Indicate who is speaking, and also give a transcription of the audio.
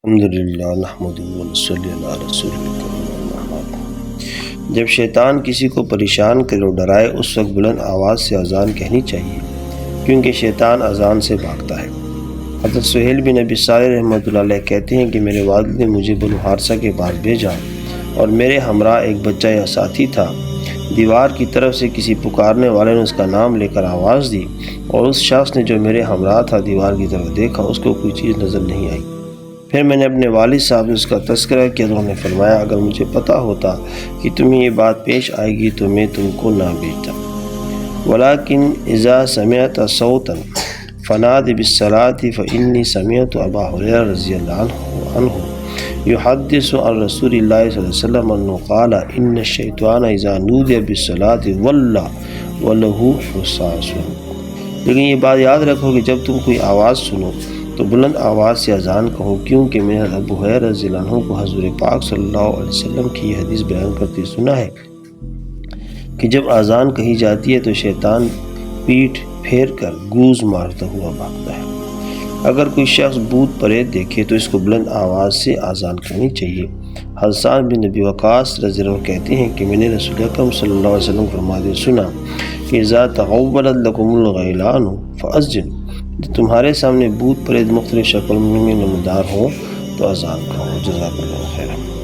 Speaker 1: الحمدللہ نحمدہ ونصلی علی رسول الکریم۔ جب شیطان کسی کو پریشان کرے اور ڈرائے اس وقت بلند آواز سے اذان کہنی چاہیے، کیونکہ شیطان اذان سے بھاگتا ہے۔ حضرت سہیل بن ابی صالح رحمۃ اللہ علیہ کہتے ہیں کہ میرے والد نے مجھے بنو حارثہ کے پاس بھیجا اور میرے ہمراہ ایک بچہ یا ساتھی تھا۔ دیوار کی طرف سے کسی پکارنے والے نے اس کا نام لے کر آواز دی، اور اس شخص نے جو میرے ہمراہ تھا دیوار کی طرف دیکھا، اس کو کوئی چیز نظر نہیں آئی۔ پھر میں نے اپنے والد صاحب سے اس کا تذکرہ کیا تو انہوں نے فرمایا، اگر مجھے پتہ ہوتا کہ تمہیں یہ بات پیش آئے گی تو میں تم کو نہ بھیجتا۔ ولیکن اذا سمعت صوتا فنادِ بالصلاة فإنی سمعت ابا ہریرہ رضی اللہ عنہ یحدث عن رسول اللہ صلی اللہ علیہ وسلم انہ قال ان الشیطان اذا نودی بالصلاة ولى وله حساس۔ لیکن یہ بات یاد رکھو کہ جب تم کوئی آواز سنو تو بلند آواز سے اذان کہو، کیونکہ میں نے ابو ہریرہ رضی اللہ عنہ کو حضور پاک صلی اللہ علیہ وسلم کی یہ حدیث بیان کرتے سنا ہے کہ جب اذان کہی جاتی ہے تو شیطان پیٹھ پھیر کر گوز مارتا ہوا بھاگتا ہے۔ اگر کوئی شخص بھوت پریت دیکھے تو اس کو بلند آواز سے اذان کرنی چاہیے۔ حسان بن ابی وقاص رضی اللہ عنہ کہتے ہیں کہ میں نے رسول اکرم صلی اللہ علیہ وسلم فرماتے سنا کہ اذا تغولت لکم الغیلان فاذنوا، تمہارے سامنے بھوت پریت مختلف شکل میں نمودار ہوں تو اذان کہو۔ جزاک اللہ خیر۔